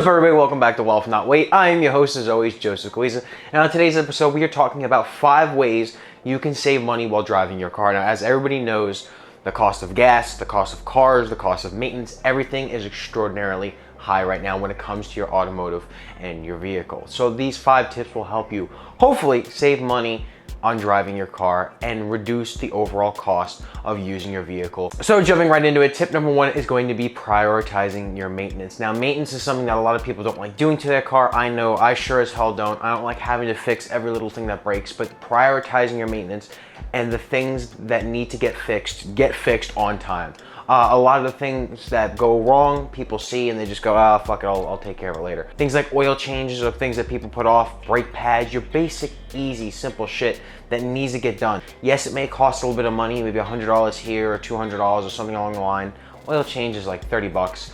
up, everybody? Welcome back to Wealth Not Weight. I am your host, as always, Joseph Coizza. And on today's episode, we are talking about 5 ways you can save money while driving your car. Now, as everybody knows, the cost of gas, the cost of cars, the cost of maintenance, everything is extraordinarily high right now when it comes to your automotive and your vehicle. So these 5 tips will help you hopefully save money on driving your car and reduce the overall cost of using your vehicle. So jumping right into it, tip number 1 is going to be prioritizing your maintenance. Now, maintenance is something that a lot of people don't like doing to their car. I know, I sure as hell don't. I don't like having to fix every little thing that breaks, but prioritizing your maintenance and the things that need to get fixed on time. A lot of the things that go wrong, people see and they just go, ah, fuck it, I'll take care of it later. Things like oil changes or things that people put off, brake pads, your basic, easy, simple shit that needs to get done. Yes, it may cost a little bit of money, maybe $100 here or $200 or something along the line. Oil change is like 30 bucks.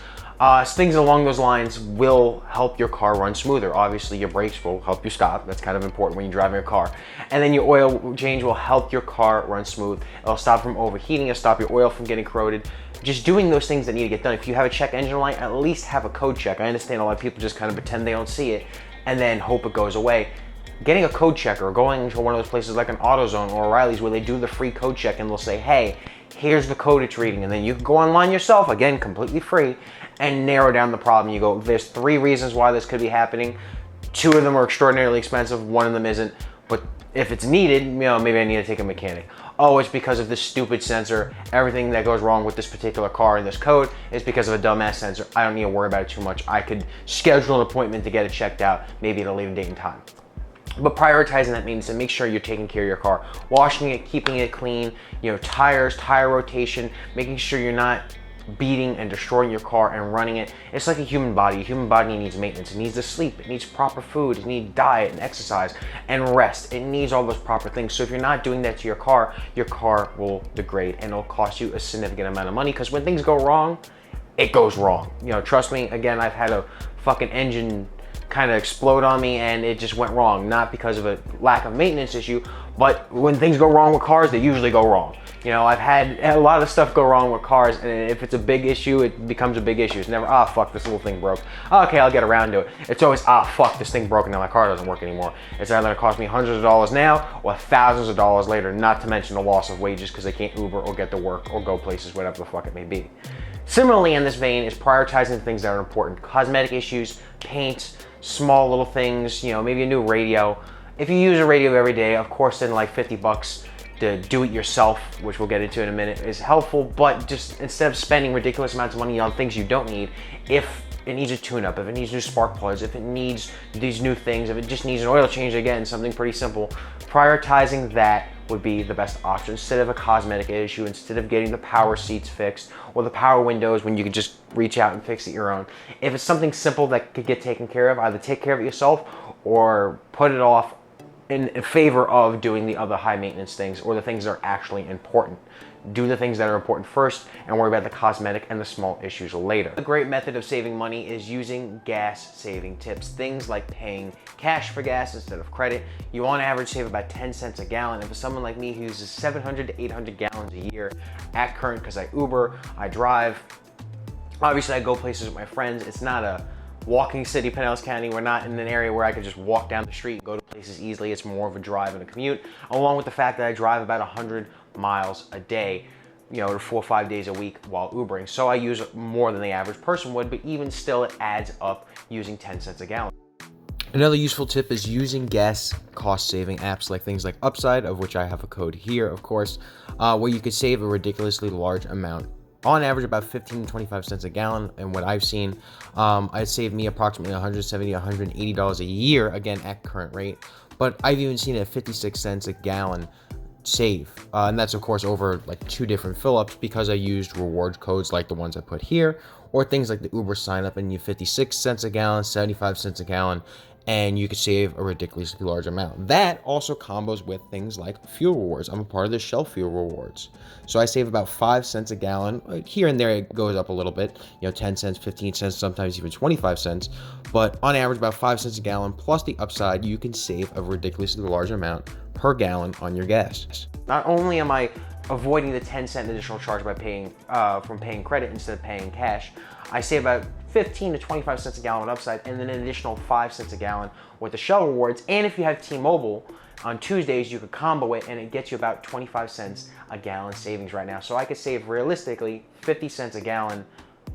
Things along those lines will help your car run smoother. Obviously, your brakes will help you stop. That's kind of important when you're driving your car. And then your oil change will help your car run smooth. It'll stop from overheating. It'll stop your oil from getting corroded. Just doing those things that need to get done. If you have a check engine light, at least have a code check. I understand a lot of people just kind of pretend they don't see it and then hope it goes away. Getting a code checker or going to one of those places like an AutoZone or O'Reilly's where they do the free code check and they'll say, hey, here's the code it's reading. And then you can go online yourself, again, completely free, and narrow down the problem. You go, there's 3 reasons why this could be happening. 2 of them are extraordinarily expensive, 1 of them isn't. But if it's needed, maybe I need to take a mechanic. Oh, it's because of this stupid sensor. Everything that goes wrong with this particular car in this code is because of a dumbass sensor. I don't need to worry about it too much. I could schedule an appointment to get it checked out, maybe at a later date and time. But prioritizing that means to make sure you're taking care of your car, washing it, keeping it clean, tires, tire rotation, making sure you're not beating and destroying your car and running it. It's like a human body. A human body needs maintenance. It needs to sleep. It needs proper food. It needs diet and exercise and rest. It needs all those proper things. So if you're not doing that to your car will degrade and it'll cost you a significant amount of money, because when things go wrong, it goes wrong. Trust me, again, I've had a fucking engine kind of explode on me and it just went wrong, not because of a lack of maintenance issue, but when things go wrong with cars, they usually go wrong. I've had a lot of stuff go wrong with cars, and if it's a big issue, it becomes a big issue. It's never, fuck, this little thing broke. Okay, I'll get around to it. It's always, fuck, this thing broke and now my car doesn't work anymore. It's either gonna cost me hundreds of dollars now or thousands of dollars later, not to mention the loss of wages because they can't Uber or get to work or go places, whatever the fuck it may be. Similarly, in this vein, is prioritizing things that are important. Cosmetic issues, paint, small little things, maybe a new radio. If you use a radio every day, of course, then like 50 bucks to do it yourself, which we'll get into in a minute, is helpful, but just instead of spending ridiculous amounts of money on things you don't need, if it needs a tune-up, if it needs new spark plugs, if it needs these new things, if it just needs an oil change, again, something pretty simple, prioritizing that would be the best option instead of a cosmetic issue, instead of getting the power seats fixed or the power windows when you could just reach out and fix it your own. If it's something simple that could get taken care of, either take care of it yourself or put it off in favor of doing the other high maintenance things or the things that are actually important. Do the things that are important first and worry about the cosmetic and the small issues later. A great method of saving money is using gas saving tips. Things like paying cash for gas instead of credit. You on average save about 10 cents a gallon. And for someone like me who uses 700 to 800 gallons a year at current, because I Uber, I drive, obviously I go places with my friends. It's not a walking city, Pinellas County. We're not in an area where I could just walk down the street and go to places easily. It's more of a drive and a commute, along with the fact that I drive about 100 miles a day, 4 or 5 days a week while Ubering. So I use more than the average person would, but even still it adds up using 10 cents a gallon. Another useful tip is using gas cost saving apps like things like Upside, of which I have a code here, of course, where you could save a ridiculously large amount. On average, about 15 to 25 cents a gallon. And what I've seen, it saved me approximately $170, $180 a year, again, at current rate. But I've even seen it at 56 cents a gallon save. And that's, of course, over like 2 different fill-ups because I used reward codes like the ones I put here, or things like the Uber sign up and you 56 cents a gallon, 75 cents a gallon, and you could save a ridiculously large amount. That also combos with things like fuel rewards. I'm a part of the Shell fuel rewards. So I save about 5 cents a gallon. Here and there it goes up a little bit, 10 cents, 15 cents, sometimes even 25 cents. But on average, about 5 cents a gallon plus the Upside, you can save a ridiculously large amount per gallon on your gas. Not only am I avoiding the 10-cent additional charge by paying from paying credit instead of paying cash, I save about 15 to 25 cents a gallon on upside, and then an additional 5 cents a gallon with the Shell rewards. And if you have T-Mobile, on Tuesdays, you could combo it and it gets you about 25 cents a gallon savings right now. So I could save realistically 50 cents a gallon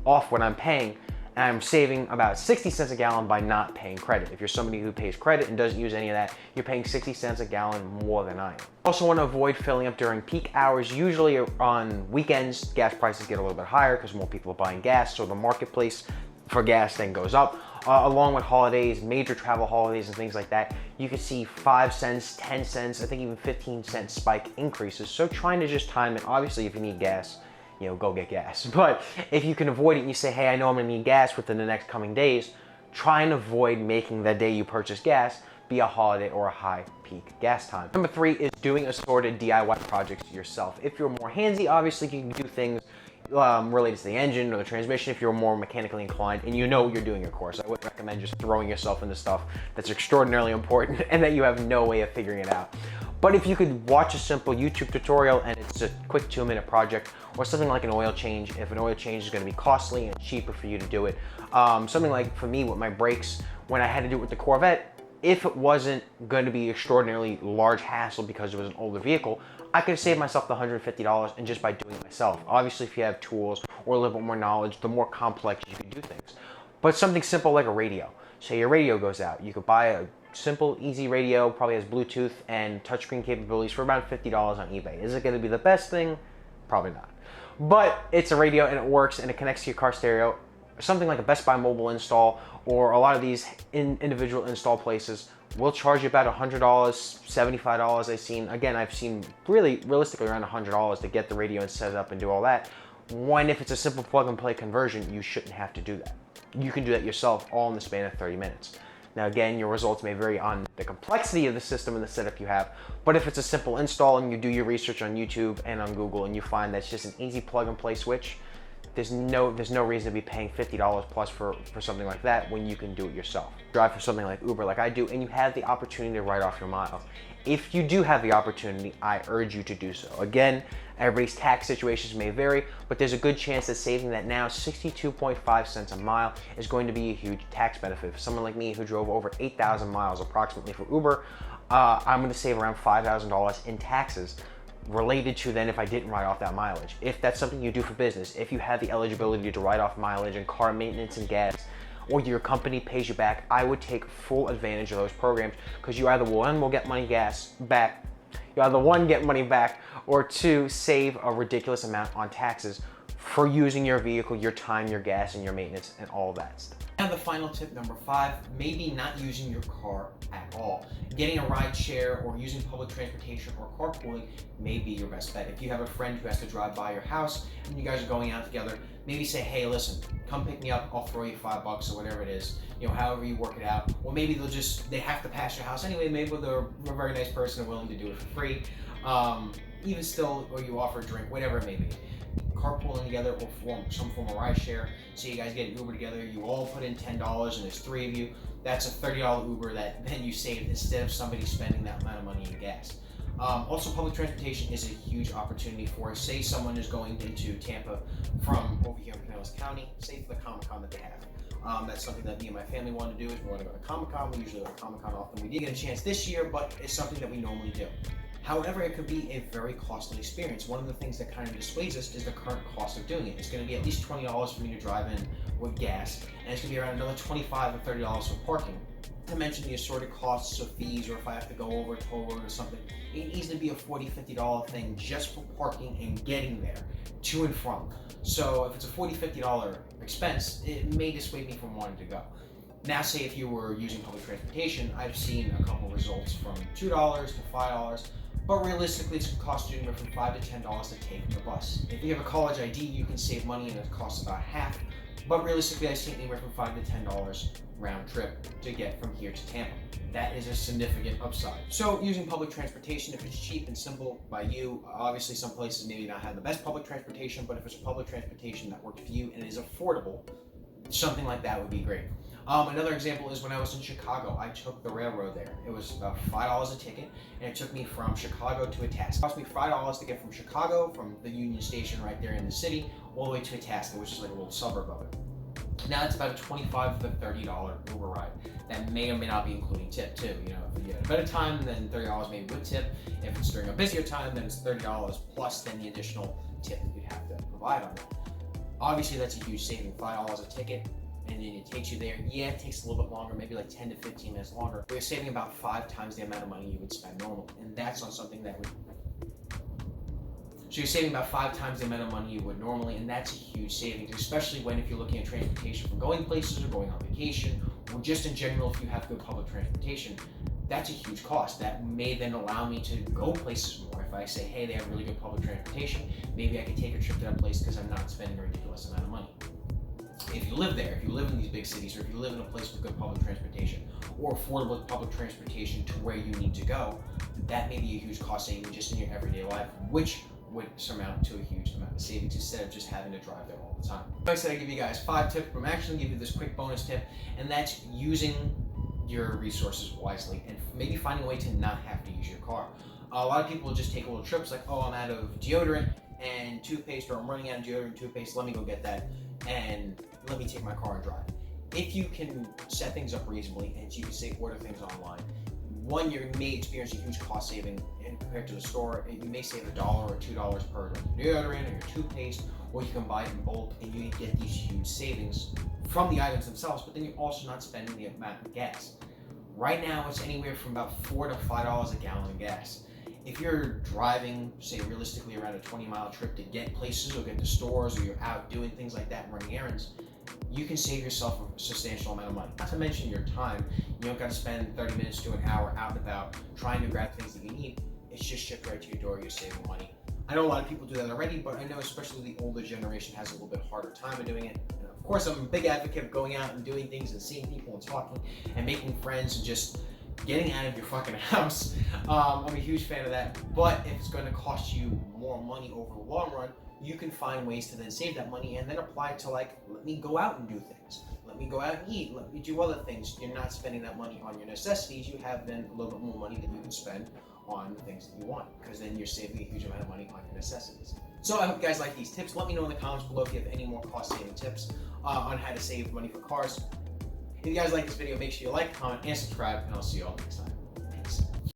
off what I'm paying, and I'm saving about 60 cents a gallon by not paying credit. If you're somebody who pays credit and doesn't use any of that, you're paying 60 cents a gallon more than I am. Also want to avoid filling up during peak hours. Usually on weekends, gas prices get a little bit higher because more people are buying gas, so the marketplace for gas then goes up. Along with holidays, major travel holidays and things like that, you can see 5 cents, 10 cents, I think even 15-cent spike increases. So trying to just time it. Obviously, if you need gas, go get gas. But if you can avoid it and you say, hey, I know I'm gonna need gas within the next coming days, try and avoid making the day you purchase gas be a holiday or a high peak gas time. Number 3 is doing assorted DIY projects yourself. If you're more handsy, obviously you can do things related to the engine or the transmission. If you're more mechanically inclined and you know what you're doing, of course, I would recommend just throwing yourself into stuff that's extraordinarily important and that you have no way of figuring it out. But if you could watch a simple YouTube tutorial and it's a quick 2-minute project, or something like an oil change, if an oil change is going to be costly and cheaper for you to do it, something like for me with my brakes, when I had to do it with the Corvette, if it wasn't going to be extraordinarily large hassle because it was an older vehicle, I could save myself the $150 and just by doing it myself. Obviously, if you have tools or a little bit more knowledge, the more complex you can do things. But something simple like a radio. Say your radio goes out, you could buy a simple, easy radio, probably has Bluetooth and touchscreen capabilities for around $50 on eBay. Is it going to be the best thing? Probably not. But it's a radio and it works and it connects to your car stereo. Something like a Best Buy mobile install or a lot of these individual install places will charge you about $100, $75 I've seen really realistically around $100 to get the radio and set it up and do all that. When if it's a simple plug and play conversion, you shouldn't have to do that. You can do that yourself all in the span of 30 minutes. Now again, your results may vary on the complexity of the system and the setup you have, but if it's a simple install and you do your research on YouTube and on Google and you find that's just an easy plug and play switch, there's no reason to be paying $50 plus for something like that when you can do it yourself. Drive for something like Uber like I do and you have the opportunity to write off your miles. If you do have the opportunity, I urge you to do so. Again, everybody's tax situations may vary, but there's a good chance that saving that now 62.5 cents a mile is going to be a huge tax benefit. For someone like me who drove over 8,000 miles approximately for Uber, I'm gonna save around $5,000 in taxes related to then if I didn't write off that mileage. If that's something you do for business, if you have the eligibility to write off mileage and car maintenance and gas, or your company pays you back, I would take full advantage of those programs because you either one will get money back, or two, save a ridiculous amount on taxes for using your vehicle, your time, your gas, and your maintenance, and all that stuff. Now the final tip, number 5, maybe not using your car at all. Getting a ride share or using public transportation or carpooling may be your best bet. If you have a friend who has to drive by your house and you guys are going out together, maybe say, hey, listen, come pick me up, I'll throw you $5 or whatever it is, however you work it out. Or maybe they have to pass your house anyway, maybe they're a very nice person and willing to do it for free. Even still, or you offer a drink, whatever it may be. Carpooling together or form some form of ride share. So you guys get an Uber together, you all put in $10 and there's 3 of you. That's a $30 Uber that then you saved instead of somebody spending that amount of money in gas. Also, public transportation is a huge opportunity for, say someone is going into Tampa from over here in Pinellas County, say for the Comic-Con that they have. That's something that me and my family want to do is we want to go to Comic-Con. We usually go to Comic-Con often. We did get a chance this year, but it's something that we normally do. However, it could be a very costly experience. One of the things that kind of dissuades us is the current cost of doing it. It's going to be at least $20 for me to drive in with gas, and it's going to be around another $25 or $30 for parking. Not to mention the assorted costs of fees, or if I have to go over a toll road or something, it can easily be a $40, $50 thing just for parking and getting there to and from. So if it's a $40, $50 expense, it may dissuade me from wanting to go. Now, say if you were using public transportation, I've seen a couple results from $2 to $5, but realistically it's going to cost you anywhere from $5 to $10 to take the bus. If you have a college ID, you can save money and it costs about half, but realistically I've seen anywhere from $5 to $10 round trip to get from here to Tampa. That is a significant upside. So using public transportation, if it's cheap and simple by you, obviously some places maybe not have the best public transportation, but if it's public transportation that works for you and is affordable, something like that would be great. Another example is when I was in Chicago, I took the railroad there. It was about $5 a ticket, and it took me from Chicago to Itasca. It cost me $5 to get from Chicago, from the Union Station right there in the city, all the way to Itasca, which is like a little suburb of it. Now that's about a $25 to $30 Uber ride. That may or may not be including tip too. You know, if you get a better time, then $30 maybe with tip. If it's during a busier time, then it's $30 plus then the additional tip that you'd have to provide on it. Obviously, that's a huge saving. $5 a ticket, and then it takes you there. Yeah, it takes a little bit longer, maybe like 10 to 15 minutes longer. But you're saving about 5 times the amount of money you would spend normally, and that's on something that would. So you're saving about 5 times the amount of money you would normally, and that's a huge savings, especially when if you're looking at transportation for going places or going on vacation, or just in general if you have good public transportation. That's a huge cost. That may then allow me to go places more. If I say, hey, they have really good public transportation, maybe I can take a trip to that place because I'm not spending a ridiculous amount of money. If you live there, if you live in these big cities, or if you live in a place with good public transportation, or affordable public transportation to where you need to go, that may be a huge cost saving just in your everyday life, which would surmount to a huge amount of savings instead of just having to drive there all the time. I said I'd give you guys 5 tips, but I'm actually gonna give you this quick bonus tip, and that's using your resources wisely and maybe finding a way to not have to use your car. A lot of people will just take little trips like, oh, I'm out of deodorant and toothpaste, or I'm running out of deodorant and toothpaste, let me go get that, and let me take my car and drive. If you can set things up reasonably and you can say order things online, one, you may experience a huge cost saving compared to the store. You may save $1 or $2 per deodorant or your toothpaste, or you can buy it in bulk and you get these huge savings from the items themselves, but then you're also not spending the amount of gas. Right now, it's anywhere from about $4 to $5 a gallon of gas. If you're driving, say realistically around a 20-mile trip to get places or get to stores, or you're out doing things like that and running errands, you can save yourself a substantial amount of money. Not to mention your time. You don't got to spend 30 minutes to an hour out and about trying to grab things that you need. It's just shipped right to your door. You're saving money. I know a lot of people do that already, but I know especially the older generation has a little bit harder time of doing it. And of course, I'm a big advocate of going out and doing things and seeing people and talking and making friends and just getting out of your fucking house. I'm a huge fan of that. But if it's going to cost you more money over the long run, you can find ways to then save that money and then apply it to, like, let me go out and do things. Let me go out and eat. Let me do other things. You're not spending that money on your necessities. You have then a little bit more money that you can spend on the things that you want, because then you're saving a huge amount of money on your necessities. So I hope you guys like these tips. Let me know in the comments below if you have any more cost-saving tips on how to save money for cars. If you guys like this video, make sure you like, comment, and subscribe, and I'll see you all next time.